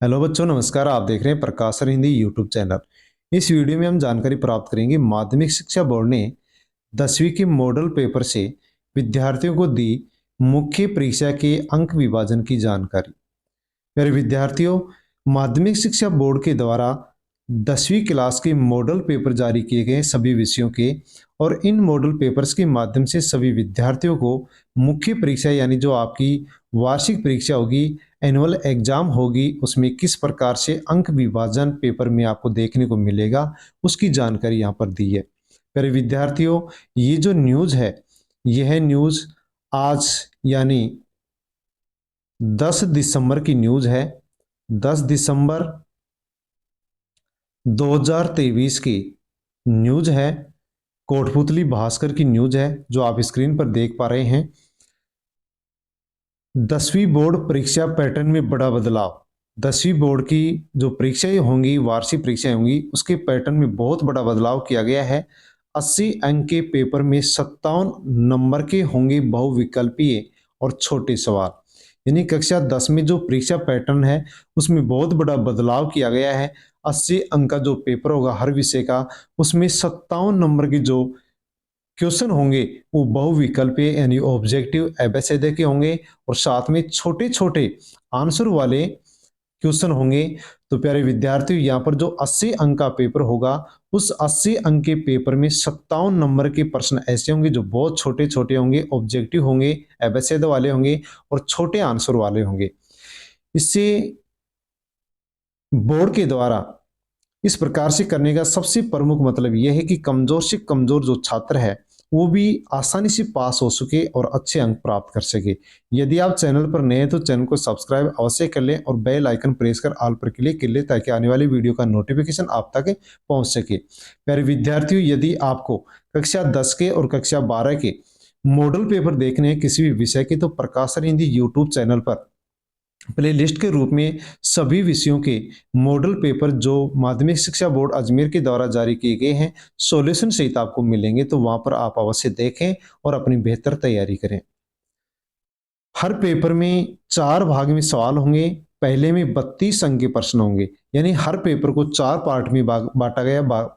Hello बच्चों, नमस्कार। आप देख रहे हैं प्रकाश सर हिंदी यूट्यूब चैनल। इस वीडियो में हम जानकारी प्राप्त करेंगे माध्यमिक शिक्षा बोर्ड ने 10वीं के मॉडल पेपर से विद्यार्थियों को दी मुख्य परीक्षा के अंक विभाजन की जानकारी। मेरे विद्यार्थियों, माध्यमिक शिक्षा बोर्ड के द्वारा 10वीं क्लास के मॉडल पेपर जारी किए गए सभी विषयों के, और इन मॉडल पेपर्स के माध्यम से सभी विद्यार्थियों को मुख्य परीक्षा यानी जो आपकी वार्षिक परीक्षा होगी, एनुअल एग्जाम होगी, उसमें किस प्रकार से अंक विभाजन पेपर में आपको देखने को मिलेगा, उसकी जानकारी यहाँ पर दी है। मेरे विद्यार्थियों, ये जो न्यूज़ है, यह न्यूज़ आज यानी 10 दिसंबर की न्यूज़ है। 10 दिसंबर 2023 की न्यूज़ है। कोटपुतली भास्कर की न्यूज़ है जो आप स्क्रीन पर देख पा रहे हैं। 10वीं बोर्ड परीक्षा पैटर्न में बड़ा बदलाव। 10वीं बोर्ड की जो परीक्षाएं होंगी, वार्षिक परीक्षाएं होंगी, उसके पैटर्न में बहुत बड़ा बदलाव किया गया है। 80 अंक के पेपर में 57 नंबर के होंगे बहुविकल्पीय और छोटे सवाल। यानी कक्षा 10 में जो परीक्षा पैटर्न है उसमें बहुत बड़ा बदलाव किया गया है। 80 अंक का जो पेपर होगा हर विषय का, उसमें 57 नंबर की जो क्वेश्चन होंगे वो बहुविकल्पीय यानी ऑब्जेक्टिव एबेसिडे के होंगे, और साथ में छोटे छोटे आंसर वाले क्वेश्चन होंगे। तो प्यारे विद्यार्थियों, यहाँ पर जो 80 अंक का पेपर होगा, उस 80 अंक के पेपर में 57 नंबर के प्रश्न ऐसे होंगे जो बहुत छोटे छोटे होंगे, ऑब्जेक्टिव होंगे, एबेसिडे वाले होंगे और छोटे आंसर वाले होंगे। इससे बोर्ड के द्वारा इस प्रकार से करने का सबसे प्रमुख मतलब यह है कि कमजोर से कमजोर जो छात्र है वो भी आसानी से पास हो सके और अच्छे अंक प्राप्त कर सके। यदि आप चैनल पर नए हैं तो चैनल को सब्सक्राइब अवश्य कर लें और बेल आइकन प्रेस कर ऑल पर क्लिक कर लें ताकि आने वाली वीडियो का नोटिफिकेशन आप तक पहुंच सके। प्यारे विद्यार्थियों, यदि आपको कक्षा 10 के और कक्षा 12 के मॉडल पेपर देखने हैं किसी भी विषय के, तो प्रकाश सर हिंदी यूट्यूब चैनल पर प्लेलिस्ट के रूप में सभी विषयों के मॉडल पेपर जो माध्यमिक शिक्षा बोर्ड अजमेर के द्वारा जारी किए गए हैं सॉल्यूशन सहित आपको मिलेंगे, तो वहां पर आप अवश्य देखें और अपनी बेहतर तैयारी करें। हर पेपर में 4 भाग में सवाल होंगे। पहले में 32 अंक के प्रश्न होंगे, यानी हर पेपर को 4 पार्ट में बांटा गया,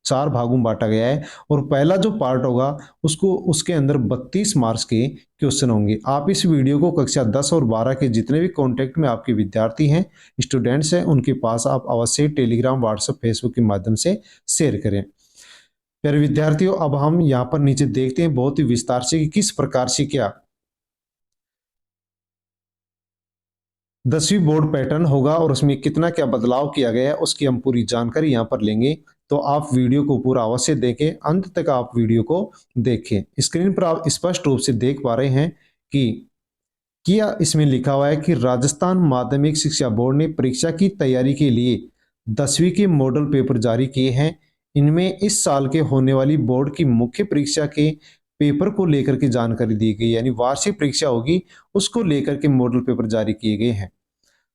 4 भागों में बांटा गया है। और पहला जो पार्ट होगा उसको उसके अंदर 32 मार्क्स के क्वेश्चन होंगे। आप इस वीडियो को कक्षा 10 और 12 के जितने भी कॉन्टेक्ट में आपके विद्यार्थी हैं, स्टूडेंट्स हैं, उनके पास आप अवश्य टेलीग्राम, व्हाट्सएप, फेसबुक के माध्यम से शेयर करें। प्यारे विद्यार्थियों, अब हम यहाँ पर नीचे देखते हैं बहुत ही विस्तार से कि किस प्रकार से क्या 10वीं बोर्ड पैटर्न होगा और उसमें कितना क्या बदलाव किया गया है, उसकी हम पूरी जानकारी यहाँ पर लेंगे। तो आप वीडियो को पूरा अवश्य देखें, अंत तक आप वीडियो को देखें। स्क्रीन पर आप स्पष्ट रूप से देख पा रहे हैं कि क्या इसमें लिखा हुआ है कि राजस्थान माध्यमिक शिक्षा बोर्ड ने परीक्षा की तैयारी के लिए 10वीं के मॉडल पेपर जारी किए हैं। इनमें इस साल के होने वाली बोर्ड की मुख्य परीक्षा के पेपर को लेकर के जानकारी दी गई, यानी वार्षिक परीक्षा होगी उसको लेकर के मॉडल पेपर जारी किए गए हैं।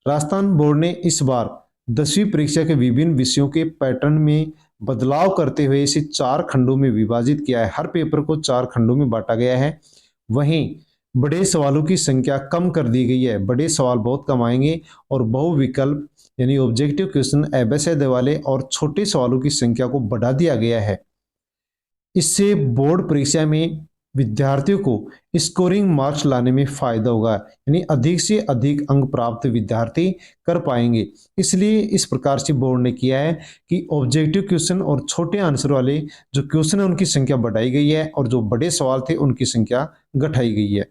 राजस्थान बोर्ड ने इस बार 10वीं परीक्षा के विभिन्न विषयों के पैटर्न में बदलाव करते हुए इसे 4 खंडों में विभाजित किया है। हर पेपर को 4 खंडों में बांटा गया है। वहीं बड़े सवालों की संख्या कम कर दी गई है। बड़े सवाल बहुत कम आएंगे और बहुविकल्प यानी ऑब्जेक्टिव क्वेश्चन, एबेसिडे वाले और छोटे सवालों की संख्या को बढ़ा दिया गया है। इससे बोर्ड परीक्षा में विद्यार्थियों को स्कोरिंग मार्क्स लाने में फायदा होगा, यानी अधिक से अधिक अंक प्राप्त विद्यार्थी कर पाएंगे। इसलिए इस प्रकार से बोर्ड ने किया है कि ऑब्जेक्टिव क्वेश्चन और छोटे आंसर वाले जो क्वेश्चन है उनकी संख्या बढ़ाई गई है और जो बड़े सवाल थे उनकी संख्या घटाई गई है।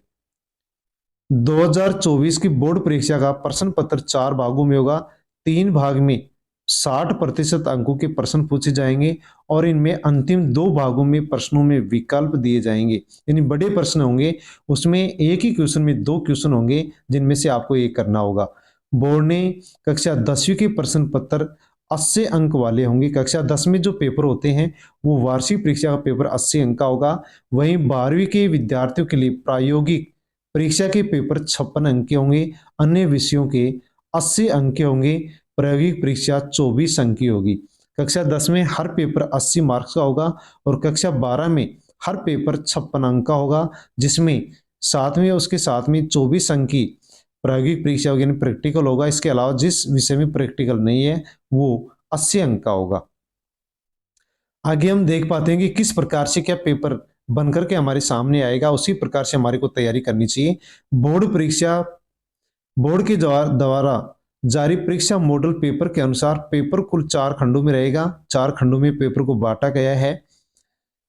2024 की बोर्ड परीक्षा का प्रश्न पत्र 4 भागों में होगा। 3 भाग में 60% अंकों के प्रश्न पूछे जाएंगे और इनमें अंतिम 2 भागों में प्रश्नों में विकल्प दिए जाएंगे, यानी बड़े प्रश्न होंगे उसमें एक ही क्वेश्चन में 2 क्वेश्चन होंगे जिनमें से आपको एक करना होगा। बोर्ड ने कक्षा 10वीं के प्रश्न पत्र 80 अंक वाले होंगे। कक्षा 10 में जो पेपर होते हैं वो वार्षिक परीक्षा का पेपर 80 अंक का होगा। वहीं 12वीं के विद्यार्थियों के लिए प्रायोगिक परीक्षा के पेपर 56 अंक के होंगे। अन्य विषयों के 80 अंक के होंगे। प्रायोगिक परीक्षा 24 अंक की होगी। कक्षा 10 में हर पेपर 80 मार्क्स का होगा और कक्षा 12 में हर पेपर 56 अंक का होगा, जिसमें साथ में उसके साथ में 24 अंक की प्रायोगिक परीक्षा होगी, यानी प्रैक्टिकल होगा। इसके अलावा जिस विषय में प्रैक्टिकल नहीं है वो 80 अंक का होगा। आगे हम देख पाते हैं कि किस प्रकार से क्या पेपर बनकर के हमारे सामने आएगा, उसी प्रकार से हमारे को तैयारी करनी चाहिए। बोर्ड परीक्षा, बोर्ड के द्वारा जारी परीक्षा मॉडल पेपर के अनुसार पेपर कुल 4 खंडों में रहेगा। 4 खंडों में पेपर को बांटा गया है।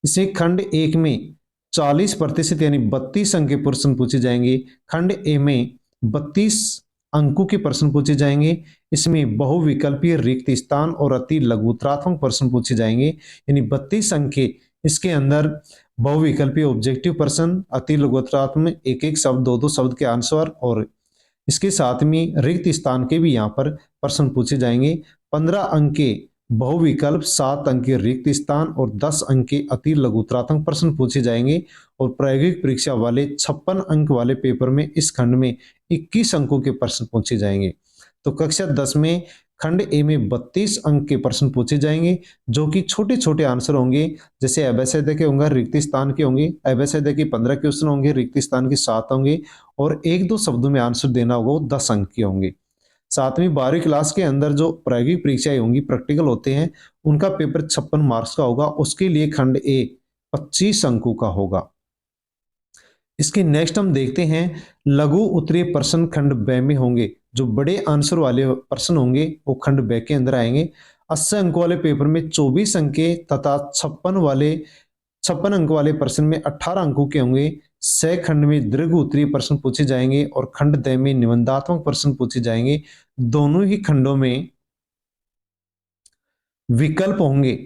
इसे खंड 1 में 40% यानी 32 अंक के प्रश्न पूछे जाएंगे। खंड ए में 32 अंकों के प्रश्न पूछे जाएंगे। इसमें बहुविकल्पीय रिक्त स्थान और अति लघुत्रात्मक प्रश्न पूछे जाएंगे, यानी 32 अंक के इसके अंदर बहुविकल्पीय ऑब्जेक्टिव प्रश्न, अति लघुत्रात्मक एक एक शब्द, दो दो शब्द के आंसर, और इसके साथ में रिक्त स्थान के भी यहाँ पर प्रश्न पूछे जाएंगे। 15 अंक के बहुविकल्प, 7 अंक के रिक्त स्थान और 10 अंक के अति लघुत्रात्मक प्रश्न पूछे जाएंगे। और प्रायोगिक परीक्षा वाले 56 अंक वाले पेपर में इस खंड में 21 अंकों के प्रश्न पूछे जाएंगे। तो कक्षा 10 में खंड ए में 32 अंक के प्रश्न पूछे जाएंगे, जो कि छोटे छोटे आंसर होंगे। जैसे अभ्यासय के होंगे, रिक्त स्थान के होंगे। अभ्यासय के 15 क्वेश्चन होंगे, रिक्त स्थान के 7 होंगे, और एक दो शब्दों में आंसर देना होगा वो 10 अंक के होंगे। 7वीं 12वीं क्लास के अंदर जो प्रायोगिक परीक्षाएं होंगी, प्रैक्टिकल होते हैं, उनका पेपर 56 मार्क्स का होगा। उसके लिए खंड ए 25 अंकों का होगा। इसके नेक्स्ट हम देखते हैं लघु उत्तरीय प्रश्न खंड ब में होंगे। जो बड़े आंसर वाले प्रश्न होंगे वो खंड ब के अंदर आएंगे। 80 अंक वाले पेपर में 24 अंक के तथा 56 अंक वाले प्रश्न में 18 अंकों के होंगे। स खंड में दीर्घ उत्तरीय प्रश्न पूछे जाएंगे और खंड द में निबंधात्मक प्रश्न पूछे जाएंगे। दोनों ही खंडों में विकल्प होंगे,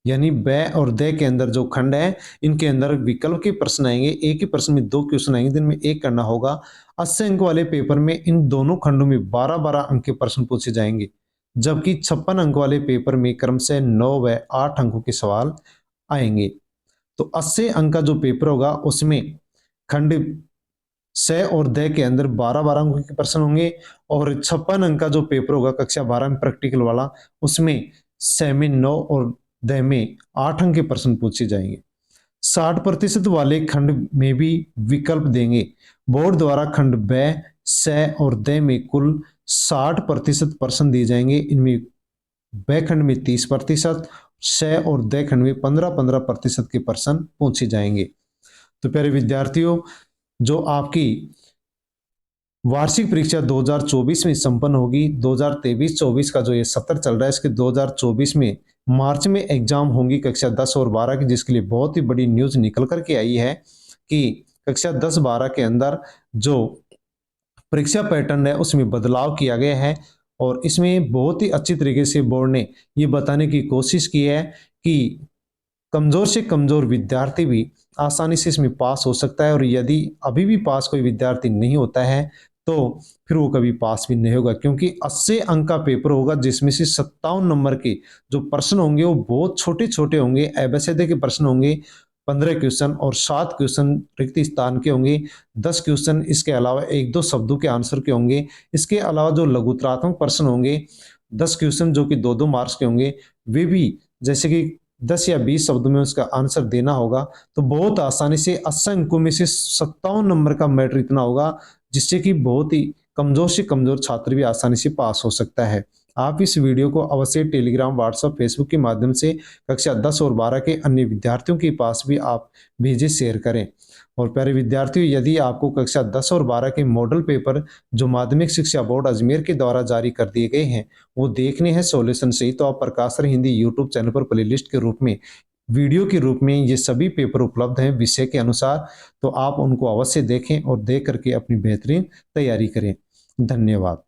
यानी ब और द के अंदर जो खंड है इनके अंदर विकल्प के प्रश्न आएंगे। एक ही प्रश्न में 2 क्वेश्चन आएंगे, जिनमें एक करना होगा। 80 अंक वाले पेपर में इन दोनों खंडों में 12-12 अंक के प्रश्न पूछे जाएंगे, जबकि 56 अंक वाले पेपर में क्रमशः 9 व 8 अंकों के सवाल आएंगे। तो 80 अंक का जो पेपर होगा उसमें खंड स और द के अंदर 12-12 अंकों के प्रश्न होंगे, और 56 अंक का जो पेपर होगा कक्षा 12 में प्रैक्टिकल वाला, उसमें स में 9 और द में 8 अंक के प्रश्न पूछे जाएंगे। 60% वाले खंड में भी विकल्प देंगे। बोर्ड द्वारा खंड ब, स और द में कुल 60% प्रश्न दिए जाएंगे। इनमें ब खंड में 30%, स और द खंड में 15-15% के प्रश्न पूछे जाएंगे। तो प्यारे विद्यार्थियों, जो आपकी वार्षिक परीक्षा 2024 में संपन्न होगी, 2023-24 का जो ये सत्र चल रहा है, इसके 2024 में मार्च में एग्जाम होंगी कक्षा 10 और 12 की, जिसके लिए बहुत ही बड़ी न्यूज निकल करके आई है कि कक्षा 10-12 के अंदर जो परीक्षा पैटर्न है उसमें बदलाव किया गया है। और इसमें बहुत ही अच्छी तरीके से बोर्ड ने ये बताने की कोशिश की है कि कमजोर से कमजोर विद्यार्थी भी आसानी से इसमें पास हो सकता है, और यदि अभी भी पास कोई विद्यार्थी नहीं होता है तो फिर वो कभी पास भी नहीं होगा, क्योंकि 80 अंक का पेपर होगा, जिसमें से 57 नंबर के जो प्रश्न होंगे वो बहुत छोटे छोटे होंगे। अभ्यासय के प्रश्न होंगे 15 क्वेश्चन, और 7 क्वेश्चन रिक्त स्थान के होंगे, 10 क्वेश्चन इसके अलावा एक दो शब्दों के आंसर के होंगे। इसके अलावा जो लघुत्रात्मक प्रश्न होंगे 10 क्वेश्चन जो कि 2-2 मार्क्स के होंगे, वे भी जैसे कि 10 या 20 शब्दों में उसका आंसर देना होगा। तो बहुत आसानी से 80 अंकों में से 57 नंबर का मैटर इतना होगा, जिससे कि बहुत ही कमजोर से कमजोर छात्र भी आसानी से पास हो सकता है। आप इस वीडियो को अवश्य टेलीग्राम, व्हाट्सएप, फेसबुक के माध्यम से कक्षा 10 और 12 के अन्य विद्यार्थियों के पास भी आप भेजें, शेयर करें। और प्यारे विद्यार्थियों, यदि आपको कक्षा 10 और 12 के मॉडल पेपर जो माध्यमिक शिक्षा बोर्ड अजमेर के द्वारा जारी कर दिए गए हैं वो देखने हैं सॉल्यूशन से, तो आप प्रकाशर हिंदी यूट्यूब चैनल पर प्लेलिस्ट के रूप में, वीडियो के रूप में ये सभी पेपर उपलब्ध हैं विषय के अनुसार। तो आप उनको अवश्य देखें और देख करके अपनी बेहतरीन तैयारी करें। धन्यवाद।